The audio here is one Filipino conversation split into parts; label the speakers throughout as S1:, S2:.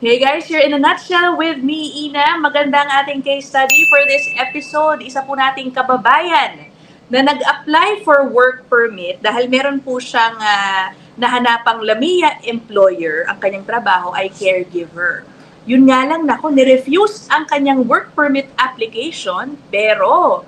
S1: Hey guys, you're in a nutshell with me, Ina. Magandang ating case study for this episode. Isa po nating kababayan na nag-apply for work permit dahil meron po siyang nahanapang Lamia employer. Ang kanyang trabaho ay caregiver. Yun nga lang, nako, nirefuse ang kanyang work permit application pero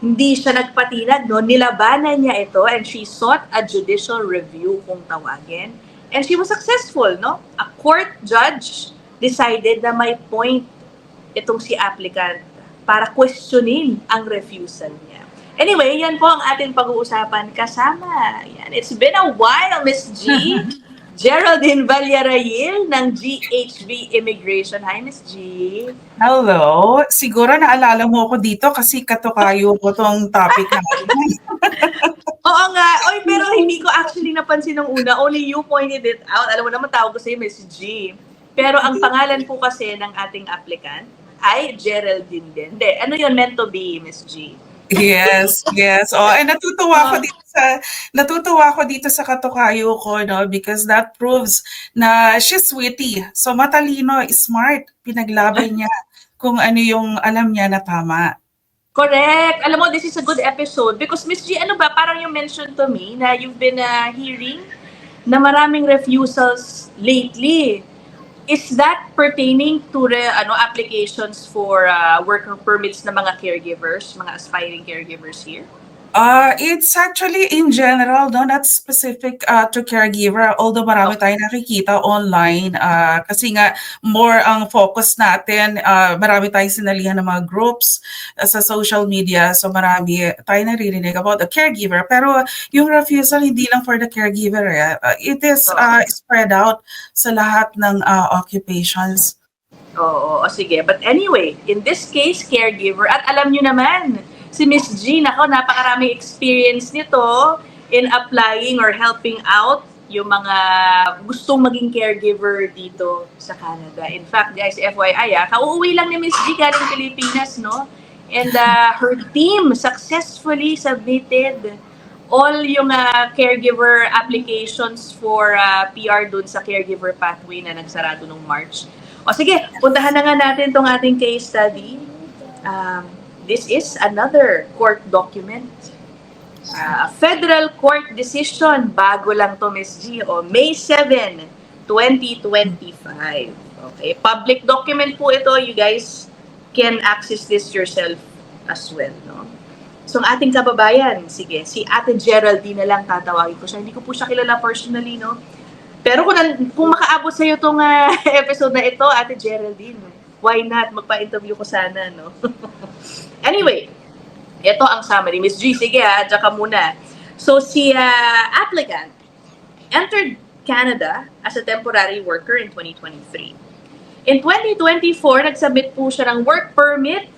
S1: hindi siya nagpatinag, no? Nilabanan niya ito and she sought a judicial review kung tawagin. And she was successful, no? A court judge decided na may point itong si applicant para questionin ang refusal niya. Anyway, yan po ang ating pag-uusapan kasama. Yan. It's been a while, Miss G. Geraldine Vallarayil ng GHB Immigration. Hi, Miss G.
S2: Hello. Siguro naalala mo ako dito kasi katukayo ko tong topic natin.
S1: Oo nga. Oy, pero hindi ko actually napansin nung una. Only you pointed it out. Alam mo naman, tawag ko sa'yo, Miss G. Pero ang pangalan po kasi ng ating applicant ay Geraldine din. Hindi, ano yun meant to be, Miss G?
S2: Yes, yes. Oh, and natutuwa ko dito sa katukayo ko, no, because that proves na she's witty. So matalino, smart, pinaglaban niya kung ano yung alam niya na tama.
S1: Correct. Alam mo, this is a good episode because Miss G, ano ba, parang you mentioned to me na you've been hearing na maraming refusals lately. Is that pertaining to the applications for worker permits ng mga caregivers, mga aspiring caregivers here?
S2: It's actually in general, no, not specific to caregiver, although marami tayong nakikita online kasi nga more ang focus natin, marami tayong sinalihan ng mga groups sa social media, so marami tayong naririnig about the caregiver. Pero yung refusal, hindi lang for the caregiver, it is spread out sa lahat ng occupations.
S1: Oo, sige. But anyway, in this case, caregiver, at alam nyo naman, si Miss G, nako, napakaraming experience nito in applying or helping out yung mga gustong maging caregiver dito sa Canada. In fact, guys, FYI, kauuwi lang ni Miss G galing Pilipinas, no? And her team successfully submitted all yung caregiver applications for PR dun sa caregiver pathway na nagsarado nung March. O sige, puntahan na nga natin tong ating case study. This is another court document. A federal court decision. Bago lang to, Ms. G. May 7, 2025. Okay. Public document po ito. You guys can access this yourself as well. No? So, ang ating kababayan, sige, si Ate Geraldine na lang tatawagin ko siya. Hindi ko po siya kilala personally, no? Pero kung makaabot sa'yo itong episode na ito, Ate Geraldine, why not? Magpa-interview ko sana, no? Anyway, ito ang summary. Miss G, sige dyan ka muna. So, si applicant entered Canada as a temporary worker in 2023. In 2024, nagsubmit po siya ng work permit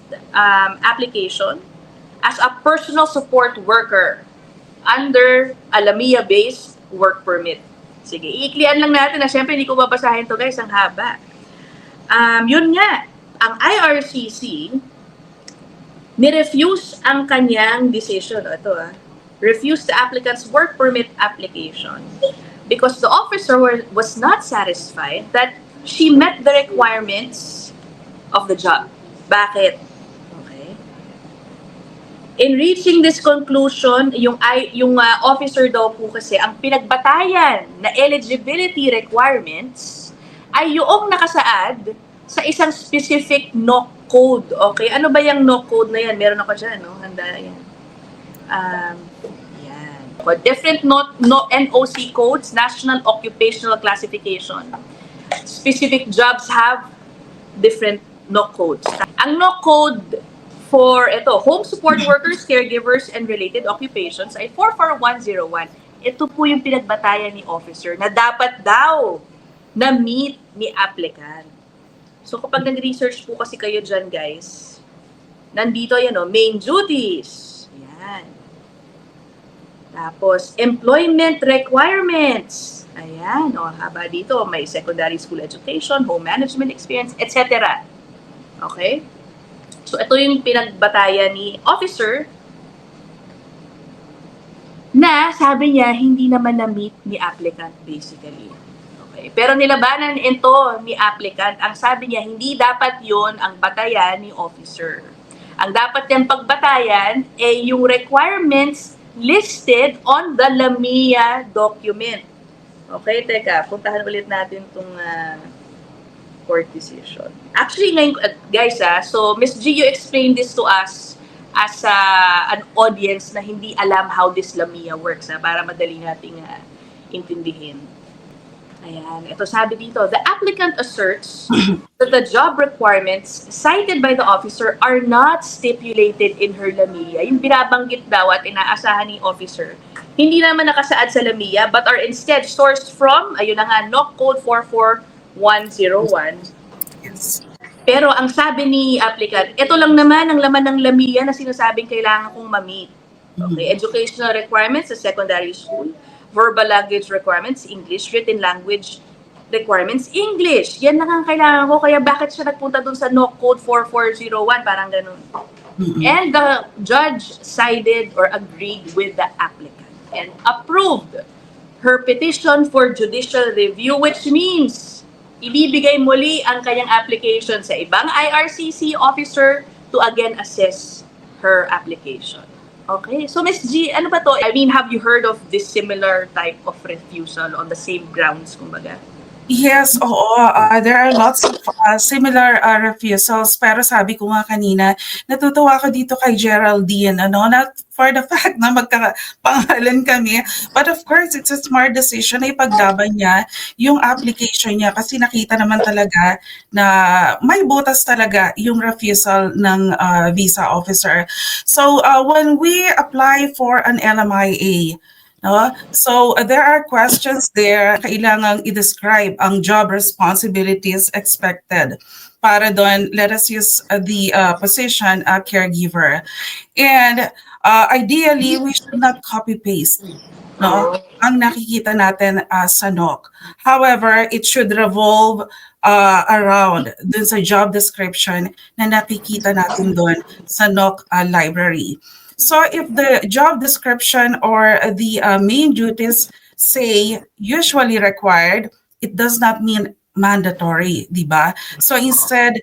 S1: application as a personal support worker under a Lamia-based work permit. Sige, iiklian lang natin na syempre hindi ko babasahin to guys, ang haba. Yun nga, ang IRCC nirefuse ang kanyang decision. Ito refuse the applicant's work permit application because the officer was not satisfied that she met the requirements of the job. Bakit? Okay. In reaching this conclusion, yung officer daw po kasi ang pinagbatayan na eligibility requirements ay yung nakasaad sa isang specific NOC code. Okay? Ano ba yung NOC code na yan? Meron ako dyan, no? Handa yan. Yan. Different NOC codes, National Occupational Classification. Specific jobs have different NOC codes. Ang NOC code for home support workers, caregivers, and related occupations ay 44101. Ito po yung pinagbatayan ni officer na dapat daw na meet ni applicant. So kapag nag-research po kasi kayo dyan, guys, nandito yan, main duties. Yan. Tapos, employment requirements. Ayan, haba dito. May secondary school education, home management experience, etc. Okay? So, ito yung pinagbatayan ni officer na sabi niya, hindi naman na-meet ni applicant basically. Okay. Pero nilabanan ito ni applicant. Ang sabi niya, hindi dapat yon ang batayan ni officer. Ang dapat niyang pagbatayan ay yung requirements listed on the LAMIA document. Okay, teka, puntahan ulit natin itong court decision. Actually, ngayon, guys, so Ms. G, you explained this to us as an audience na hindi alam how this LAMIA works, para madali nating intindihin. Ayan, ito sabi dito, the applicant asserts that the job requirements cited by the officer are not stipulated in her LAMIA. Yung binabanggit daw at inaasahan ni officer, hindi naman nakasaad sa LAMIA but are instead sourced from, ayun na nga, NOC Code 44101.
S2: Yes.
S1: Pero ang sabi ni applicant, ito lang naman ang laman ng LAMIA na sinasabing kailangan kong ma-meet. Okay, educational requirements sa secondary school, verbal language requirements, English, written language requirements, English. Yan lang ang kailangan ko. Kaya bakit siya nagpunta dun sa NOC Code 4401? Parang ganun. And the judge sided or agreed with the applicant and approved her petition for judicial review, which means ibibigay muli ang kanyang application sa ibang IRCC officer to again assess her application. Okay, so Ms. G, ano ba to? I mean, have you heard of this similar type of refusal on the same grounds, kumbaga?
S2: Yes, oo. There are lots of similar refusals. Pero sabi ko nga kanina, natutuwa ako dito kay Geraldine, not for the fact na magkapangalan kami, but of course, it's a smart decision na ipaglaban niya yung application niya kasi nakita naman talaga na may butas talaga yung refusal ng visa officer. So, when we apply for an LMIA, no? So there are questions there, kailangang i-describe ang job responsibilities expected. Para doon, let us use the position caregiver. And ideally, we should not copy-paste, no? Ang nakikita natin sa NOC. However, it should revolve around dun sa job description na nakikita natin doon sa NOC library. So if the job description or the main duties say usually required, it does not mean mandatory, di ba? So instead,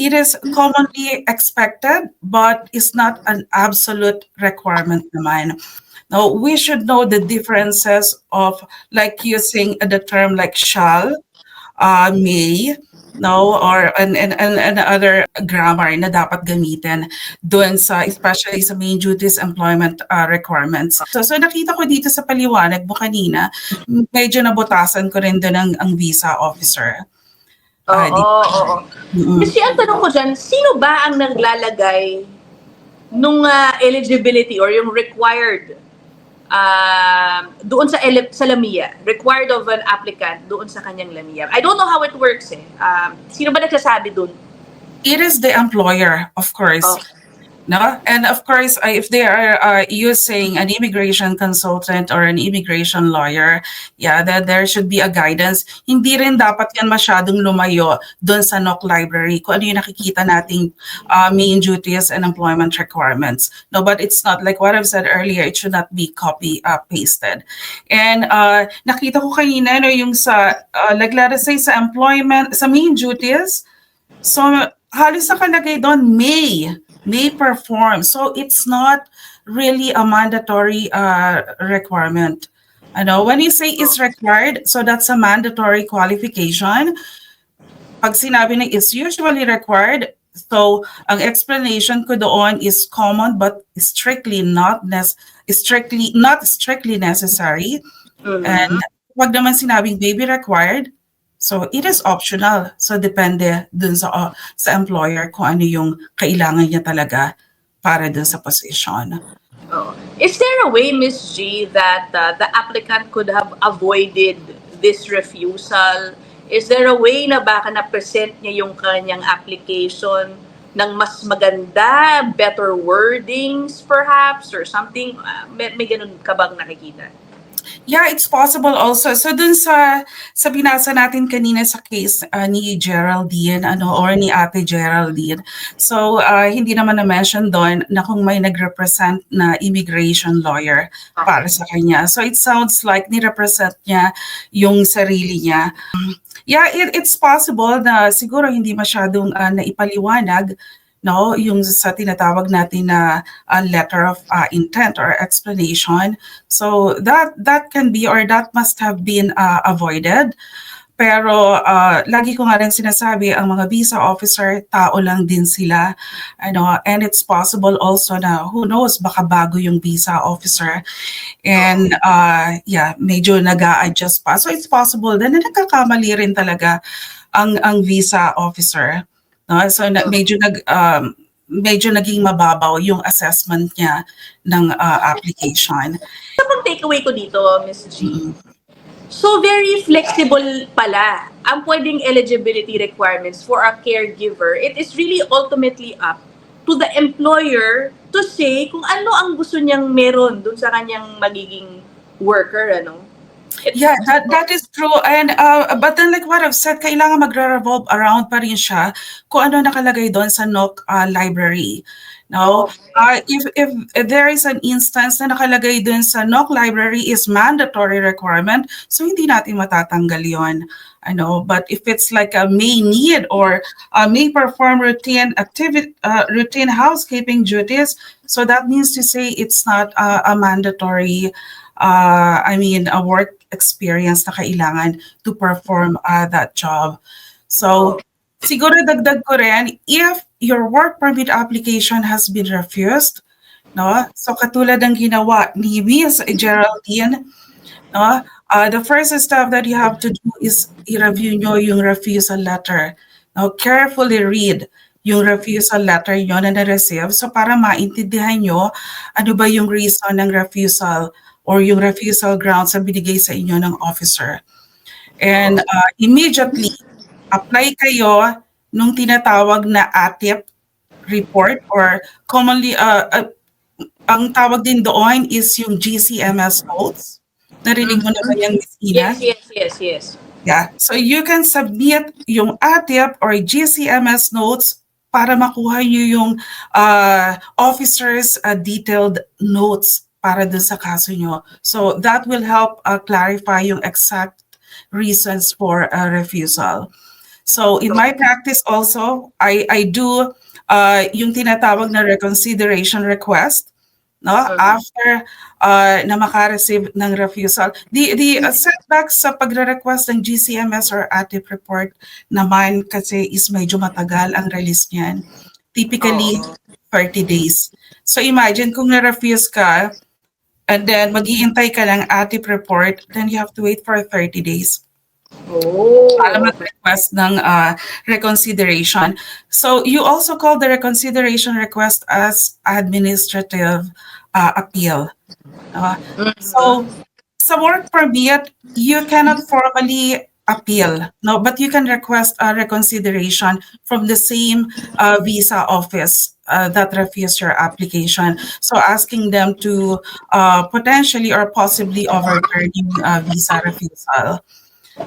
S2: it is commonly expected, but it's not an absolute requirement naman. Now, we should know the differences of like using the term like shall, may, no, or and other grammar na dapat gamitin doon sa, especially sa main duties employment requirements. So nakita ko dito sa paliwanag mo kanina, medyo nabutasan ko rin doon ang visa officer.
S1: Oo. Kasi ang tanong ko dyan, sino ba ang naglalagay nung eligibility or yung required doon sa LAMIA, required of an applicant doon sa kanyang LAMIA? I don't know how it works eh. Sino ba nagsasabi doon?
S2: It is the employer, of course.
S1: Oh.
S2: No? And of course, if they are using an immigration consultant or an immigration lawyer, yeah, that there should be a guidance. Hindi rin dapat yan masyadong lumayo doon sa NOC library kung ano yung nakikita nating main duties and employment requirements. No, but it's not like what I've said earlier, it should not be copy-pasted. And nakita ko kanina, yung sa, like let us say sa employment, sa main duties, so halos nakalagay doon may perform. So it's not really a mandatory requirement. When you say it's required, so that's a mandatory qualification. Pag sinabi na is usually required, so ang explanation ko doon is common but strictly not strictly necessary. And wag naman sinabing may be required, so it is optional. So depende dun sa employer kung ano yung kailangan niya talaga para dun sa position.
S1: Oh. Is there a way, Ms. G, that the applicant could have avoided this refusal? Is there a way na baka na-present niya yung kanyang application ng mas maganda, better wordings perhaps, or something? May ganun ka bang nakikita?
S2: Yeah, it's possible also. So dun sa binasa natin kanina sa case ni Geraldine or ni Ate Geraldine. So hindi naman na-mention doon na kung may nag-represent na immigration lawyer para sa kanya. So it sounds like ni-represent niya yung sarili niya. Yeah, it's possible na siguro hindi masyadong naipaliwanag yung sa tinatawag natin na letter of intent or explanation. So that can be or that must have been avoided. Pero lagi ko nga rin sinasabi, ang mga visa officer, tao lang din sila. And it's possible also na, who knows, baka bago yung visa officer. And medyo nag-a-adjust pa. So it's possible na nagkakamali rin talaga ang visa officer. No? So medyo naging mababaw yung assessment niya ng application.
S1: Sa pag-takeaway ko dito, Ms. G, so very flexible pala ang pwedeng eligibility requirements for a caregiver. It is really ultimately up to the employer to say kung ano ang gusto niyang meron dun sa kanyang magiging worker, ano?
S2: Yeah, that is true. And but then like what I've said, kailangan magre-revolve around pa rin siya kung ano nakalagay doon sa NOC library. No, if there is an instance na nakalagay doon sa NOC library is mandatory requirement, so hindi natin matatanggal yon. But if it's like a may need or may perform routine activity, routine housekeeping duties, so that means to say it's not a mandatory. A work experience na kailangan to perform that job. So, siguro dagdag ko rin, if your work permit application has been refused, so katulad ng ginawa ni Ms. Geraldine, the first step that you have to do is i-review nyo yung refusal letter. Now, carefully read yung refusal letter nyo na na-receive so para maintindihan nyo ano ba yung reason ng refusal or yung refusal grounds na binigay sa inyo ng officer. And immediately, apply kayo nung tinatawag na ATIP report or commonly, ang tawag din doon is yung GCMS notes. Narinig mo na ba yan, Ms. Ina?
S1: Yes.
S2: Yeah. So you can submit yung ATIP or GCMS notes para makuha nyo yung officer's detailed notes para dun sa kaso nyo. So that will help clarify yung exact reasons for a refusal. So in my practice also, I do yung tinatawag na reconsideration request after na makareceive ng refusal. The setbacks sa pagre-request ng GCMS or ATIP report naman kasi is medyo matagal ang release niyan. Typically 30 days. So imagine kung na-refuse ka, and then mag-iintay ka ng ATIP report, then you have to wait for 30 days. Para mag-request ng reconsideration. So you also call the reconsideration request as administrative appeal. So sa work permit, you cannot formally appeal, but you can request a reconsideration from the same visa office that refused your application. So asking them to potentially or possibly overturn yung visa refusal.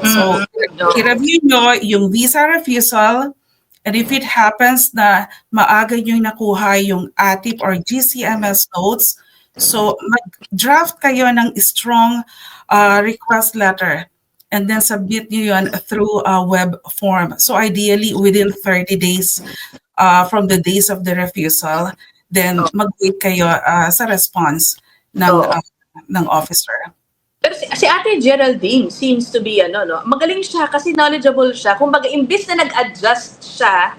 S2: So i-review nyo yung visa refusal, and if it happens na maaga nyo nakuha yung ATIP or GCMS notes, so mag-draft kayo ng strong request letter and then submit nyo yun through a web form. So ideally within 30 days from the days of the refusal, then mag-wait kayo sa response ng officer.
S1: Pero si Ate Geraldine seems to be magaling siya kasi knowledgeable siya. Kumbaga imbis na nag-adjust siya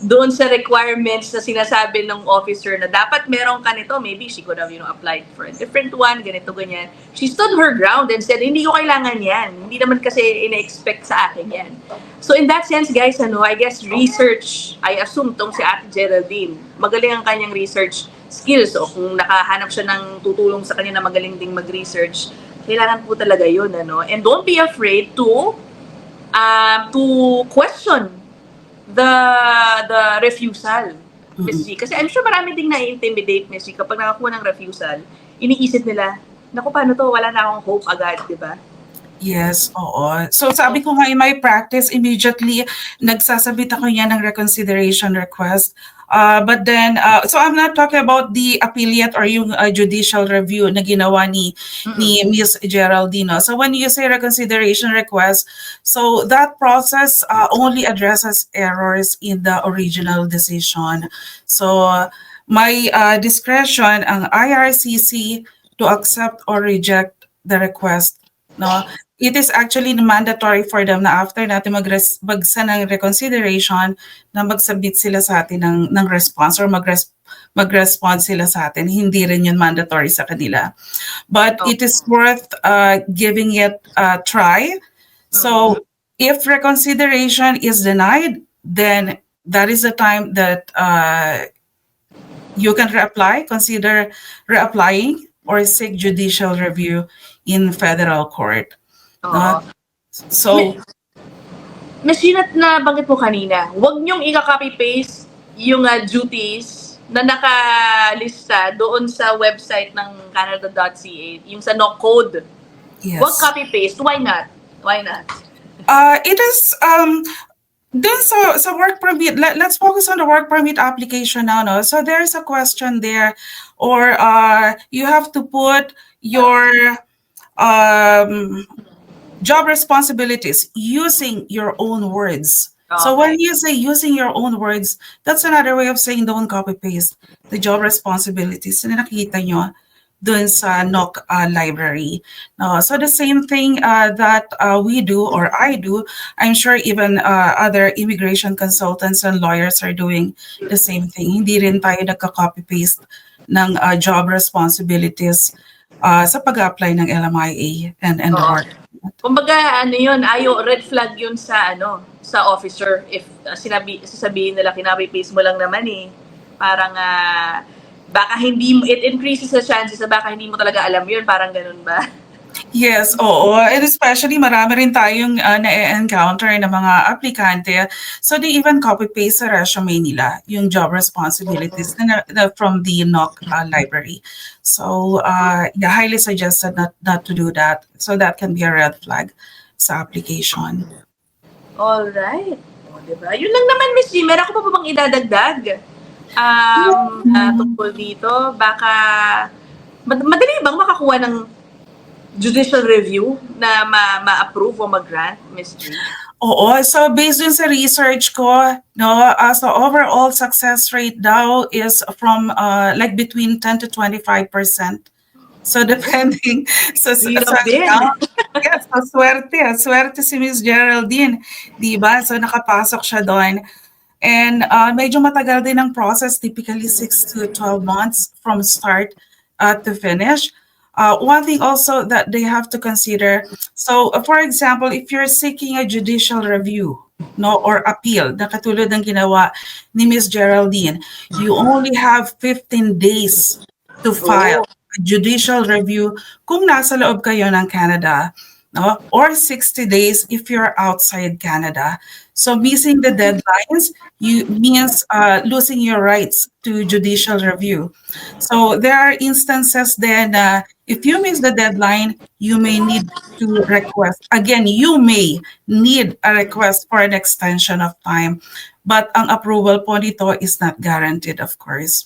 S1: doon sa requirements na sinasabi ng officer na dapat meron ka nito, maybe she could have applied for a different one, ganito, ganyan. She stood her ground and said, hindi ko kailangan yan. Hindi naman kasi ina-expect sa akin yan. So in that sense, guys, I guess research, I assume tong si Ate Geraldine, magaling ang kanyang research skills. O kung nakahanap siya ng tutulong sa kanya na magaling ding mag-research, kailangan po talaga yun. And don't be afraid to question the refusal, Ms. G. Kasi I'm sure marami ding na-intimidate, Ms. G. Kapag nakakuha ng refusal, iniisip nila, naku, paano to? Wala na akong hope agad, di ba?
S2: Yes, oo. So sabi ko nga in my practice, immediately nagsasabit ako niya ng reconsideration request. But then, so I'm not talking about the appellate or yung judicial review na ginawa ni Ms. Geraldino. So when you say reconsideration request, so that process only addresses errors in the original decision. So my discretion ang IRCC to accept or reject the request. No, it is actually mandatory for them na after natin mag-send ng reconsideration na magsabit sila sa atin ng response or mag-respond sila sa atin. Hindi rin yun mandatory sa kanila. But it is worth giving it a try. So if reconsideration is denied, then that is the time that you can reapply, consider reapplying or seek judicial review in federal court. So,
S1: Ms. Gina, nabanggit mo kanina, huwag niyong i-copy-paste yung duties na nakalista doon sa website ng Canada.ca, yung sa no code.
S2: yes.
S1: Huwag copy-paste. Why not? Why not?
S2: It is then so work permit. Let's focus on the work permit application now. No, so there is a question there, or you have to put your job responsibilities using your own words. So when you say using your own words, that's another way of saying don't copy paste the job responsibilities na nakita nyo dun sa NOC library. So the same thing that we do or I do, I'm sure even other immigration consultants and lawyers are doing the same thing. Hindi rin tayo nagka-copy-paste ng job responsibilities sa pag-apply ng LMIA and the work.
S1: Kumbaga, ano yun, red flag yun sa officer. If sasabihin nila, kinabi-paste mo lang naman eh. Parang, baka it increases the chances na baka hindi mo talaga alam yun. Parang ganun ba?
S2: Yes, oo. And especially marami rin tayong na-encounter ng mga aplikante. So they even copy-paste sa resume nila yung job responsibilities from the NOC library. So yeah, highly suggested not to do that. So that can be a red flag sa application.
S1: Alright. Diba? Yun lang naman, Ms. G. Meron ko pa bang idadagdag? Tungkol dito, baka madali bang makakuha ng judicial review na ma-approve o mag-grant, Ms. G?
S2: Oo, so based dun sa research ko, so overall success rate daw is from like between 10 to 25%. So depending sa yes, swerte si Ms. Geraldine, di ba? So nakapasok siya doon. And medyo matagal din ang process, typically 6 to 12 months from start to finish. One thing also that they have to consider, so for example, if you're seeking a judicial review or appeal, na katulad ng ginawa ni Ms. Geraldine, you only have 15 days to file a judicial review kung nasa loob kayo ng Canada, or 60 days if you're outside Canada. So missing the deadlines means losing your rights to judicial review. So there are instances then if you miss the deadline, you may need to request. Again, you may need a request for an extension of time, but ang approval po nito is not guaranteed, of course.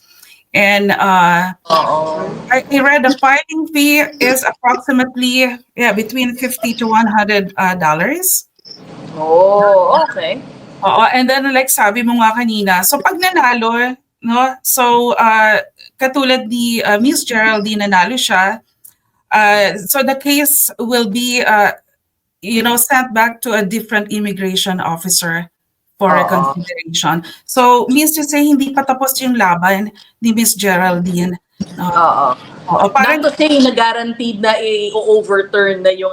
S2: And I read the filing fee is approximately between $50 to $100.
S1: Oh, okay.
S2: Oo, and then like sabi mo nga kanina, so pag nanalo, so katulad ni Ms. Geraldine, nanalo siya, so the case will be sent back to a different immigration officer for reconsideration. So means to say hindi pa tapos yung laban ni Ms. Geraldine.
S1: Parang to say na guaranteed na i-overturn na yung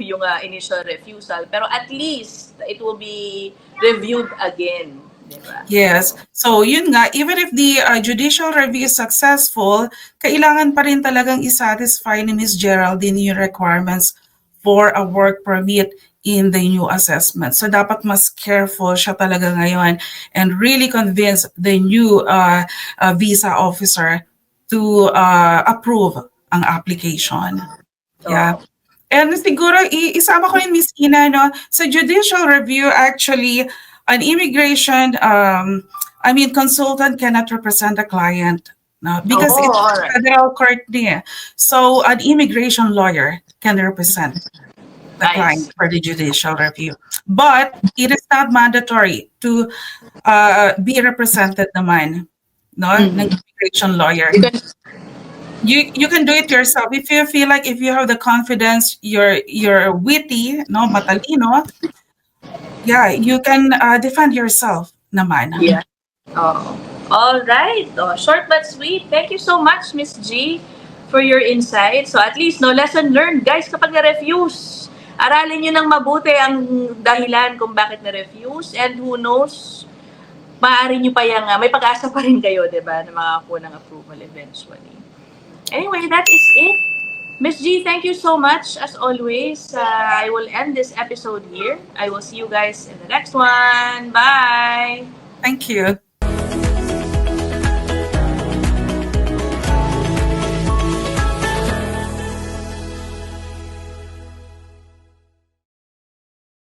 S1: yung initial refusal, pero at least it will be reviewed again, diba?
S2: Yes. So yun nga, even if the judicial review is successful, kailangan pa rin talagang i-satisfy ni Ms. Geraldine yung requirements for a work permit in the new assessment. So dapat mas careful siya talaga ngayon and really convince the new visa officer to approve ang application.
S1: So,
S2: Yeah. And siguro isama ko yung Miss Ina, no, sa judicial review, actually, an immigration, consultant cannot represent the client, no, because
S1: Oh,
S2: it's
S1: alright.
S2: federal court niya. So an immigration lawyer can represent the
S1: I
S2: client
S1: see.
S2: for the judicial review. But it is not mandatory to be represented naman, no, ng immigration lawyer.
S1: You can,
S2: You can do it yourself if you feel like, if you have the confidence, you're witty, no, matalino. Yeah, you can defend yourself naman.
S1: yeah. Oh. All right. Oh, short but sweet. Thank you so much, Miss G, for your insight. So at least, no, lesson learned. Guys, kapag na-refuse, aralin nyo ng mabuti ang dahilan kung bakit na-refuse. And who knows, maaari nyo pa yung, may pag-asa pa rin kayo, di ba, na makakuha ng approval eventually. Anyway, that is it. Miss G, thank you so much. As always, I will end this episode here. I will see you guys in the next one. Bye!
S2: Thank you.